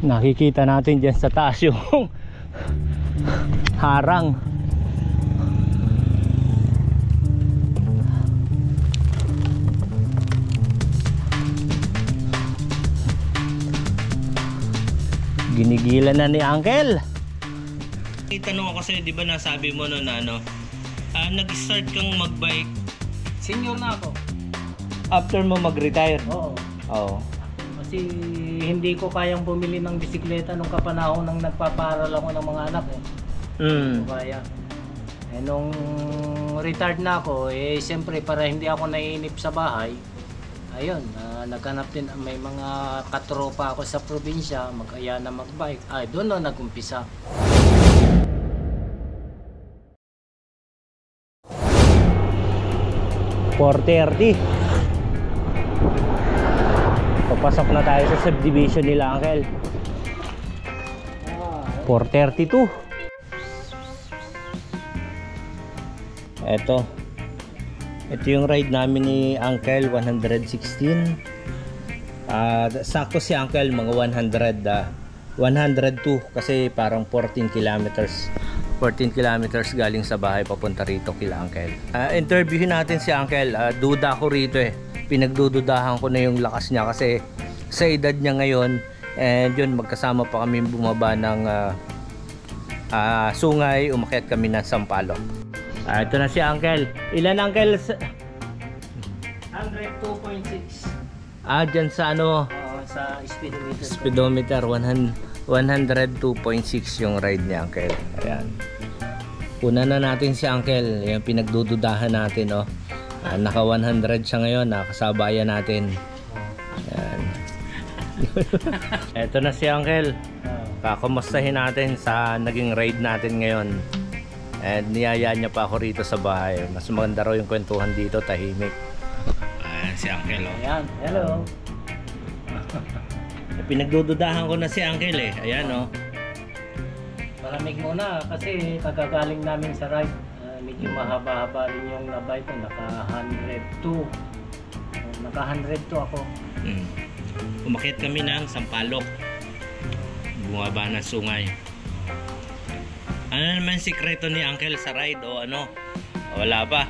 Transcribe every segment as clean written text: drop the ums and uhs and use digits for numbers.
Nakikita natin dyan sa taas yung harang. Ginigilan na ni Uncle. Itanong ako sa'yo, di ba nasabi mo no na nag-start kang mag-bike? Senior na ako. After mo mag-retire? Oo. Oo. Kasi hindi ko kayang bumili ng bisikleta nung kapanahon nang nagpaparal ako ng mga anak eh. Kaya. Eh nung retired na ako, eh siyempre para hindi ako naiinip sa bahay, ayun, naghanap din, may mga katropa ako sa probinsya, kaya na mag-bike. Ay, doon na nag-umpisa. Papasok na tayo sa subdivision nila, Uncle. 432. Ito yung ride namin ni Uncle, 116. Sakto si Uncle mga 102 kasi parang 14 kilometers galing sa bahay papunta rito kila Uncle. Interviewin natin si Uncle. Duda ko rito eh. Pinagdududahan ko na yung lakas niya kasi sa edad niya ngayon, and yun, magkasama pa kami bumaba ng Sungay, umakyat kami ng Sampaloc. Ito na si Uncle. Ilan, Uncle? 102.6. Dyan sa ano? Sa speedometer. Speedometer, 102.6 yung ride niya, Uncle. Ayan. Una na natin si Uncle. Yung pinagdududahan natin, oh. Naka 100 siya ngayon, nakasabayan natin. Ayan. Ito na si Uncle. Kakumustahin natin sa naging ride natin ngayon. And niyaya niya pa ako rito sa bahay. Mas maganda raw yung kwentuhan dito, tahimik. Ayan si Uncle, oh. Ayan, hello. Pinagdududahan ko na si Uncle eh. Ayan, oh. Malamig muna kasi kagagaling namin sa ride. Medyo mahaba-haba rin yung nabay ko. Naka 102. Naka 102 ako. Umakyat kami ng Sampaloc. Bumaba ng Sungay. Ano naman sikreto ni Uncle sa ride o ano? Wala pa?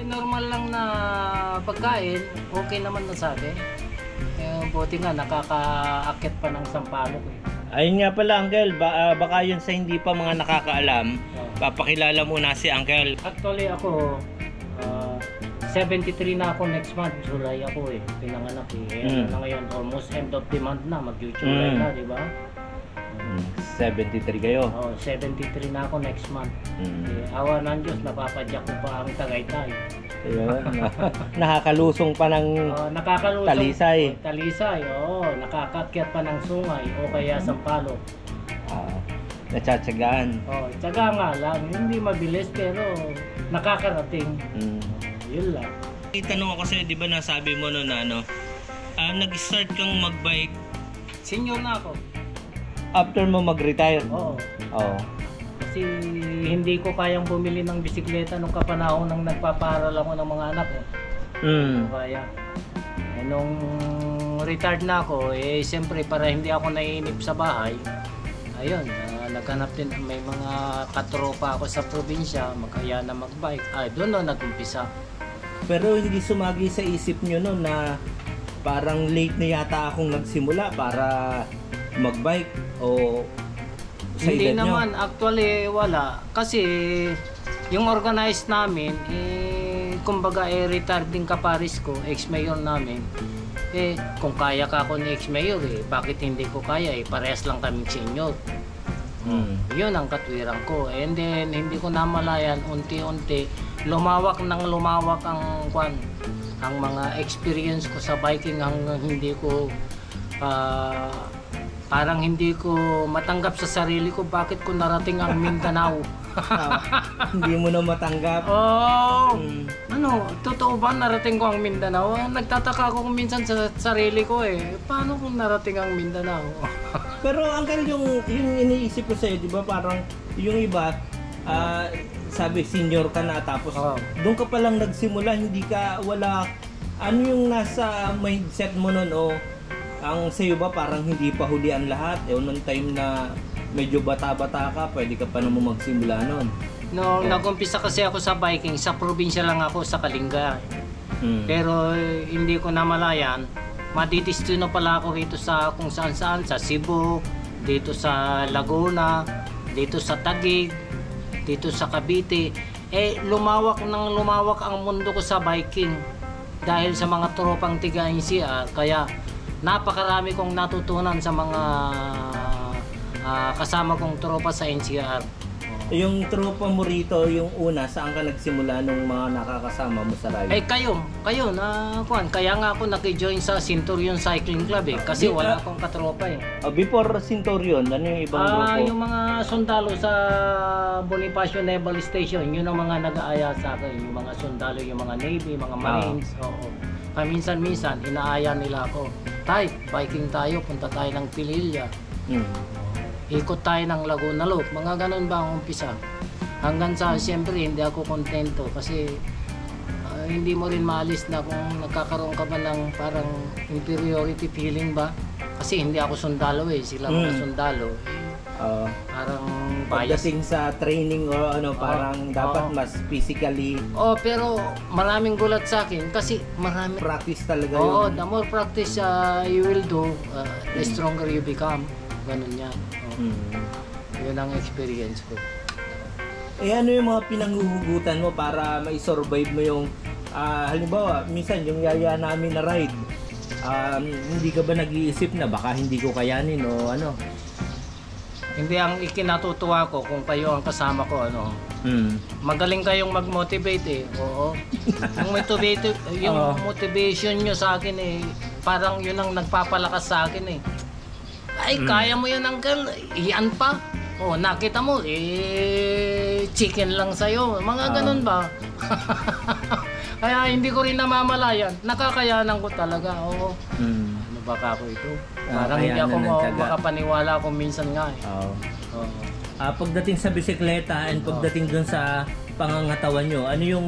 Normal lang na pagkain. Okay naman na sabi. Buti nga nakakaakyat pa ng Sampaloc eh. Ayun nga pala, Uncle, baka yun sa hindi pa mga nakakaalam, papakilala muna si Uncle. Actually ako, 73 na ako next month, July ako eh, pinanganak eh. Na ngayon, almost end of the month na, mag-July na, di ba? 73 kayo? Oo, 73 na ako next month. Awa ng Diyos, napapadyak ko pa ang Tagaytay. Ayun, nakakalusong pa ng Talisay. Talisay, oo. Nakakakyat pa ng Sungay o kaya Sampaloc. Natsatsagaan. Oo, tsaga nga lang. Hindi mabilis pero nakakarating. Yun lang. Itanong ako sa'yo, di ba nasabi mo no na nag-start kang mag-bike? Senior na ako. After mo mag-retire? Oo. Oo. Kasi hindi ko kayang bumili ng bisikleta nung kapanahon nang nagpaparal ako ng mga anak eh. Kaya. Eh nung retired na ako, eh siyempre para hindi ako naiinip sa bahay, ayun, naghanap din, may mga katropa ako sa probinsya, kaya na mag-bike. Ay, doon na nag-umpisa. Pero hindi sumagi sa isip nyo no na parang late na yata akong nagsimula para mag-bike o sa hindi edad naman, nyo? actually wala. Kasi yung organized namin, kumbaga retired din kaparis ko, ex-mayor namin. Kung kaya ka ako ni ex-mayor bakit hindi ko kaya parehas lang kaming senior. Yun ang katwiran ko. And then hindi ko namalayan, unti-unti lumawak ang mga experience ko sa biking hanggang hindi ko parang hindi ko matanggap sa sarili ko bakit ko narating ang Mindanao. Hindi mo na matanggap? Oo. Ano, totoo ba narating ko ang Mindanao? Nagtataka ako minsan sa sarili ko eh. Paano kung narating ang Mindanao? Pero Uncle, yung iniisip ko sa'yo, di ba parang yung iba, sabi senior ka na tapos doon ka palang nagsimula, hindi ka, wala, ano yung nasa mindset mo nun o Ang sa'yo ba parang hindi pa huli ang lahat? Nung time na medyo bata-bata ka, pwede ka pa naman magsimula nun. Nung nag-umpisa kasi ako sa biking, sa probinsya lang ako sa Kalinga. Pero hindi ko namalayan, madidistino pala ako rito sa kung saan-saan, sa Cebu, dito sa Laguna, dito sa Taguig, dito sa Cavite. Lumawak ang mundo ko sa biking dahil sa mga tropang tiga NCR, kaya napakarami kong natutunan sa mga kasama kong tropa sa NCR. Yung tropa mo rito, yung una, saan ka nagsimula nung mga nakakasama mo sa ride? Kayo kaya nga ako naki-join sa Centurion Cycling Club kasi wala akong katropa Before Centurion, ano yung ibang grupo? Yung mga sundalo sa Bonifacio Naval Station, yun ang mga nag-aaya sa akin. Yung mga sundalo, yung mga Navy, mga Marines. Minsan-minsan, inaaya nila ako. Type, biking tayo, punta tayo ng Pililla. Ikot tayo ng Laguna Loop. Mga ganun ba ang umpisa? Hanggang sa siyempre hindi ako kontento kasi hindi mo rin maalis na kung nagkakaroon ka ba ng parang inferiority feeling ba? Kasi hindi ako sundalo sila mga sundalo. Parang bias. Pagdating sa training o parang dapat mas physically. Pero maraming gulat sa akin kasi marami practice talaga yun. The more practice you will do, the stronger you become. Ganun yan. Yun ang experience ko. Ano yung mga pinanghuhugutan mo para ma-survive mo yung halimbawa, minsan yung yaya namin na ride, hindi ka ba nag-iisip na baka hindi ko kayanin o ano? Hindi, ang ikinatutuwa ko kung kayo ang kasama ko, magaling kayong mag-motivate Oo. yung motivation nyo sa akin parang yun ang nagpapalakas sa akin kaya mo yan, uncle. Yan pa. Nakita mo, chicken lang sa'yo. Mga ganun ba? Kaya hindi ko rin namamalayan. Nakakayanan ko talaga. Ano ba ako ito? Parang hindi ako makapaniwala kung minsan nga pagdating sa bisikleta and pagdating dun sa pangangatawan nyo, ano yung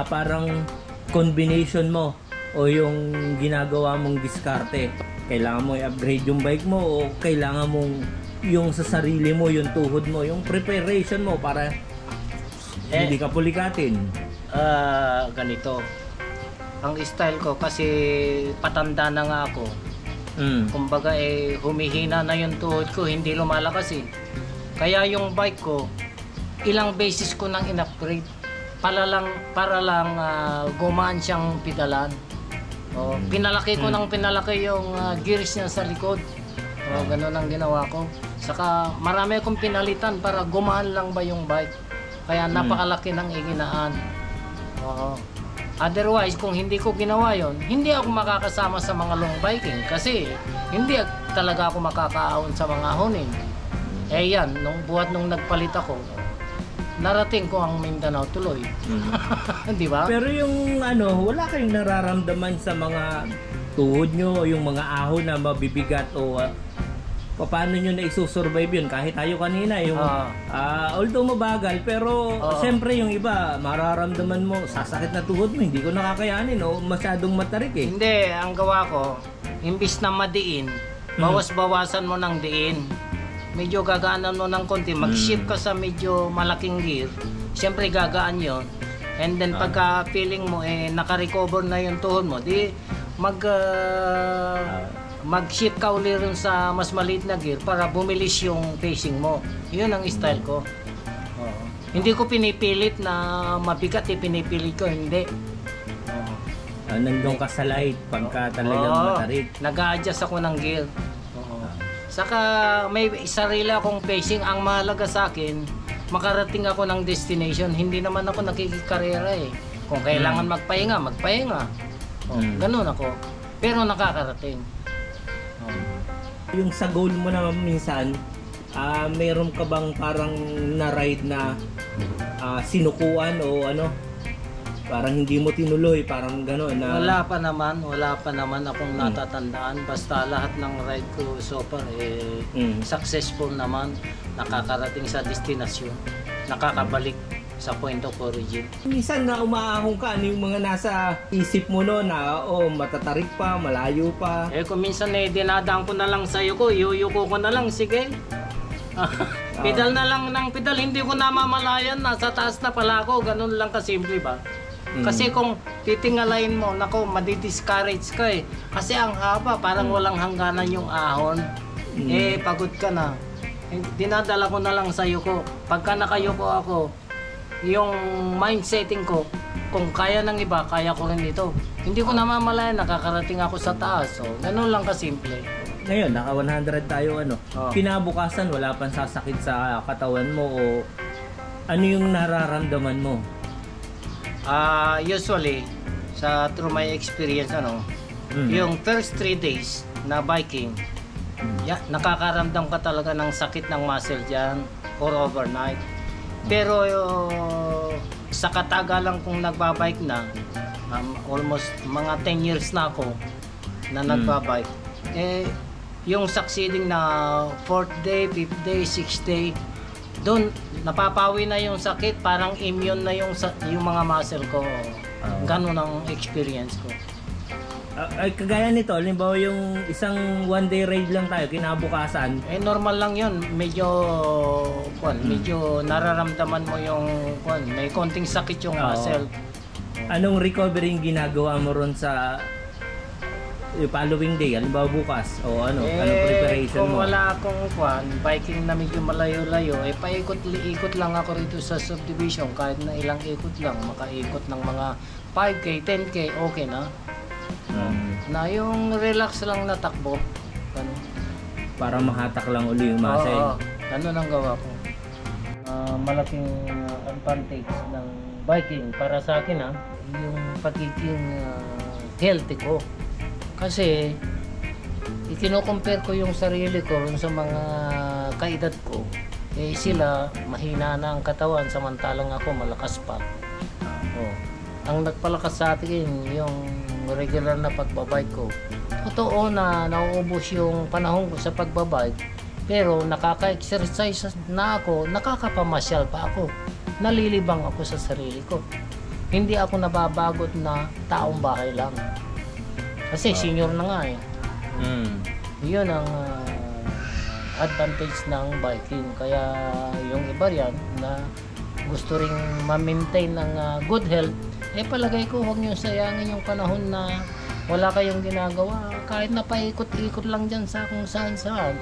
parang combination mo o yung ginagawa mong diskarte? Kailangan mo i-upgrade yung bike mo o kailangan mong yung sa sarili mo, yung tuhod mo, yung preparation mo para hindi ka pulikatin? Ganito. Ang style ko kasi patanda na nga ako. Kumbaga humihina na yung tuhod ko, hindi lumalakas Kaya yung bike ko, ilang beses ko nang in-upgrade para lang gumaan siyang pedalan. Pinalaki ko ng pinalaki yung gears niya sa likod. Ganun ang ginawa ko. Saka marami akong pinalitan para gumaan lang ba yung bike. Kaya napakalaki ng iginaan. Otherwise, kung hindi ko ginawa yon, hindi ako makakasama sa mga long biking kasi hindi talaga ako makakaahon sa mga honin. Yan, nung nagpalit ako, narating ko ang Mindanao tuloy. Di ba? Pero yung wala kayong nararamdaman sa mga tuhod nyo o yung mga ahon na mabibigat o paano nyo na isusurvive yun? Kahit tayo kanina, yung although mabagal, pero siyempre yung iba, mararamdaman mo, sasakit na tuhod mo, hindi ko nakakayanin o masyadong matarik Hindi, ang gawa ko, imbis na madiin, bawas-bawasan mo ng diin. Medyo gagaanan mo ng konti, mag-shift ka sa medyo malaking gear, siyempre gagaan yon. And then pagka feeling mo naka-recover na yung tuhod mo, di mag-shift ka uli rin sa mas maliit na gear para bumilis yung pacing mo. Yun ang style ko. Hindi ko pinipilit na mabigat, pinipilit ko, hindi. Nandun ka sa light pagka talagang matarik. Nag-a-adjust ako ng gear. Saka may sarili akong pacing. Ang mahalaga sa akin, makarating ako ng destination. Hindi naman ako nakikikarera Kung kailangan magpahinga, magpahinga. Ganun ako. Pero nakakarating. Yung sa goal mo naman minsan, mayroon ka bang parang na-ride na sinukuan o parang hindi mo tinuloy, parang gano'n na... Wala pa naman akong natatandaan. Basta lahat ng ride ko so far successful naman. Nakakarating sa destinasyon. Nakakabalik sa point of origin. Minsan na umaahon ka, ano yung mga nasa isip mo no na matatarik pa, malayo pa? Kung minsan dinadaan ko na lang sa'yo ko, yuyuko ko na lang, sige. Pedal na lang ng pedal, hindi ko namamalayan, nasa taas na pala ako, ganun lang kasimple ba? Kasi kung titingalain mo, nako, madi-discourage ka eh. Kasi ang haba, parang walang hangganan yung ahon. Pagod ka na. Dinadala ko na lang sa yuko. Pagka nakayuko ako, yung mindsetting ko, kung kaya ng iba, kaya ko rin ito. Hindi ko namamalayan, nakakarating ako sa taas. So, ganun lang kasimple. Ngayon, naka 100 tayo Kinabukasan, wala pang sasakit sa katawan mo o ano yung nararamdaman mo? Usually, through my experience, yung first 3 days na biking, nakakaramdam ka talaga ng sakit ng muscle dyan or overnight. Pero sa katagalan kong nagbabike na, almost mga 10 years na ako na nagbabike, yung succeeding na 4th day, 5th day, 6th day, doon napapawi na yung sakit, parang immune na yung mga muscle ko. Ganun ang experience ko. Kagaya nito, halimbawa yung isang 1-day ride lang tayo, kinabukasan. Normal lang yun. Medyo nararamdaman mo yung may konting sakit yung muscle. Anong recovery yung ginagawa mo ron sa following day, halimbawa bukas o anong preparation mo? Kung wala akong biking na medyo malayo-layo, paikot-ikot lang ako rito sa subdivision, kahit na ilang ikot lang, makaikot ng mga 5K, 10K, okay na. Na yung relax lang na takbo. Ganun. Para mahatak lang uli yung muscle. Ganun ang gawa ko. Malaking advantage ng biking para sa akin yung pagiging healthy ko. Kasi ikino-compare ko yung sarili ko sa mga kaedad ko. Sila mahina na ang katawan samantalang ako malakas pa. Ang nagpalakas sa atin yung regular na pagbabike ko. Totoo na nauubos yung panahon ko sa pagbabike, pero nakaka-exercise na ako, nakakapamasyal pa ako. Nalilibang ako sa sarili ko. Hindi ako nababagot na taong bahay lang. Kasi senior na nga eh. Yun ang advantage ng biking. Kaya yung iba yan na gusto ring ma-maintain ng good health, palagay ko huwag nyo sayangin yung panahon na wala kayong ginagawa. Kahit na paikot-ikot lang dyan sa kung saan-saan.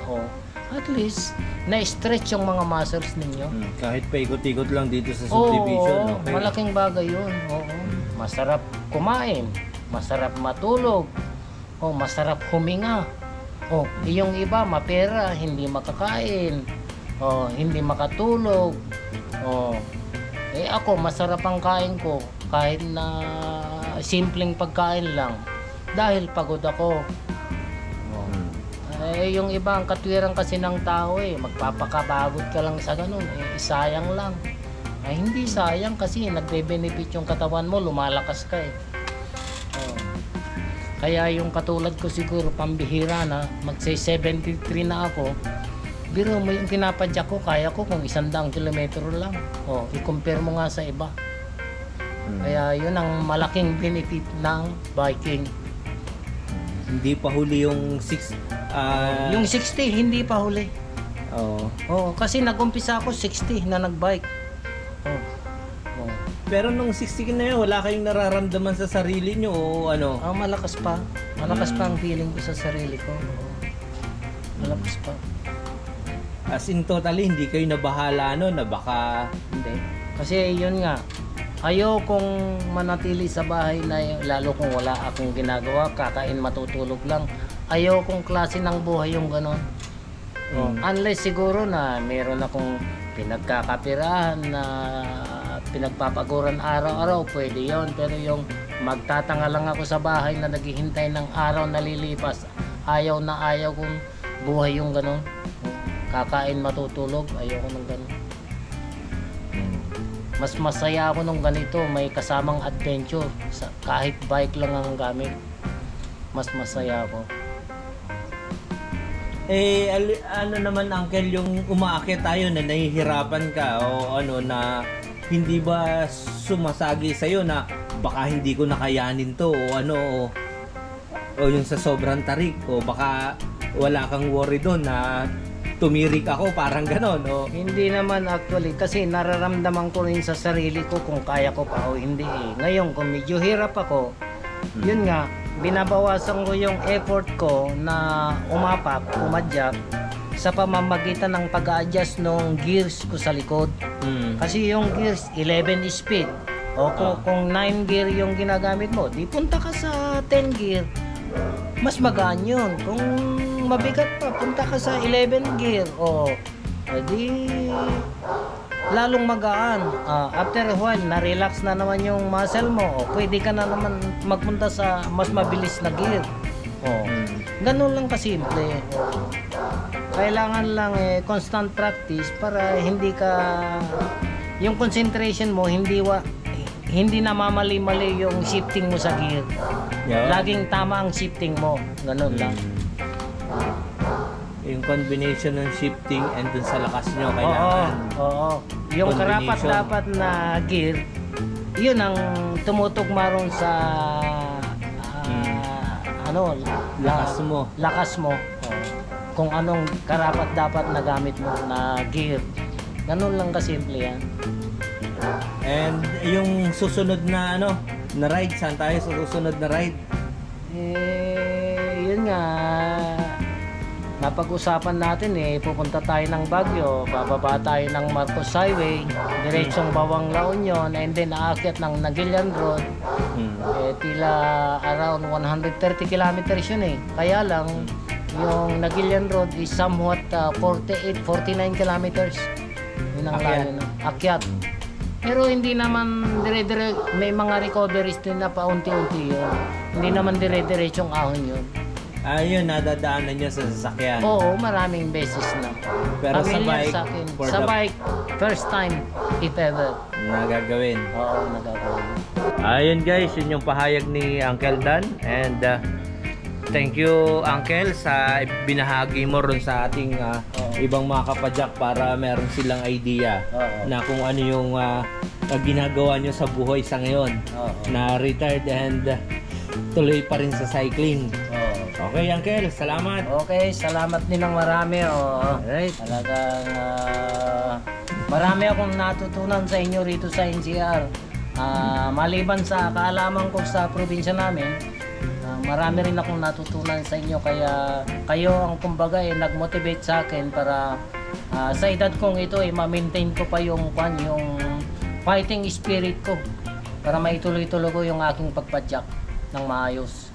At least, na-stretch yung mga muscles ninyo. Kahit paikot-ikot lang dito sa subdivision. Okay. Malaking bagay yun. Masarap kumain. Masarap matulog. Masarap huminga. Yung iba, mapera, hindi makakain. Hindi makatulog. Ako, masarap ang kain ko. Kahit na simpleng pagkain lang. Dahil pagod ako. Yung iba, ang katwiran kasi ng tao magpapakabagod ka lang sa ganun. Sayang lang. Hindi sayang kasi nagbe-benefit yung katawan mo, lumalakas ka Kaya yung katulad ko siguro pambihira na, magse-73 na ako, biro mo yung pinapadyak ko, kaya ko kung 100 kilometro lang. I-compare mo nga sa iba. Kaya yun ang malaking benefit ng biking. Hindi pa huli yung yung 60, hindi pa huli. Kasi nag-umpisa ako 60 na nag-bike. Pero nung 60 na yun, wala kayong nararamdaman sa sarili nyo o ano? Malakas pa. Malakas pa ang feeling ko sa sarili ko. Malakas pa. As in totally, hindi kayo nabahala na baka... Hindi. Kasi yun nga, ayaw kong manatili sa bahay na lalo kung wala akong ginagawa, kakain matutulog lang. Ayaw kong klase ng buhay yung ganon. Unless siguro na meron akong pinagkakapirahan na pinagpapaguran araw-araw, pwede yon. Pero yung magtatanga lang ako sa bahay na naghihintay ng araw na lilipas, ayaw na ayaw kong buhay yung ganon. Kakain matutulog, ayaw ko ng ganon. Mas masaya ako nung ganito, may kasamang adventure. Kahit bike lang ang gamit, mas masaya ako. Ano naman uncle, yung umaakit tayo na nahihirapan ka o ano na hindi ba sumasagi sa'yo na baka hindi ko nakayanin to o ano, o yung sa sobrang tarik, o baka wala kang worry doon na tumirik ako, parang ganon, o? Hindi naman actually, kasi nararamdaman ko rin sa sarili ko kung kaya ko pa o hindi eh. Ngayon, kung medyo hirap ako, yun nga, binabawasan ko yung effort ko na umadyak sa pamamagitan ng pag-adjust ng gears ko sa likod. Kasi yung gears, 11 speed. O kung 9 gear yung ginagamit mo, di punta ka sa 10 gear. Mas magaan yun. Kung mabigat pa, punta ka sa 11 gear. O, di lalong magaan. After a while, na-relax na naman yung muscle mo. O, pwede ka na naman magpunta sa mas mabilis na gear. O, ganun lang kasimple. Kailangan lang constant practice para hindi ka, yung concentration mo hindi namamali-mali yung shifting mo sa gear. Laging tama ang shifting mo. Ganun lang. Yung combination ng shifting and dun sa lakas nyo kailangan. Oo. Yung karapat-dapat na gear, yun ang tumutugma ron sa lakas mo. Kung anong karapat-dapat na gamit mo na gear. Ganun lang kasimple yan. And yung susunod na na ride, saan tayo sa susunod na ride? Yun nga, napag-usapan natin pupunta tayo ng Baguio, bababa tayo ng Marcos Highway, diretsong Bawang La Union, and then aakyat ng Naguilian Road. Tila around 130 kilometers yun kaya lang yung Naguilian Road is somewhat 49 kilometers. Yun ang layo akyat. Pero hindi naman dire-dire, may mga recoveries din na paunti-unti yun. Hindi naman dire-diretsong ahon yun. Ayun, nadadaanan nyo sa sasakyan. Oo, maraming beses na. Pero sa bike, sa bike, first time, if ever. Nagagawin. Oo, nagagawin. Ayun guys, yun yung pahayag ni Uncle Dan. And thank you Uncle sa binahagi mo ron sa ating ibang mga kapadyak para meron silang idea na kung ano yung ginagawa nyo sa buhay sa ngayon. Na retired and tuloy pa rin sa cycling. Okay Uncle, salamat. Okay, salamat din ng marami. Alright. Talagang marami akong natutunan sa inyo rito sa NCR. Maliban sa kaalaman ko sa probinsya namin, marami rin akong natutunan sa inyo, kaya kayo ang kumbaga nag-motivate sa akin para sa edad kong ito ma-maintain ko pa yung fighting spirit ko para maituloy-tuloy ko yung aking pagpadyak ng maayos.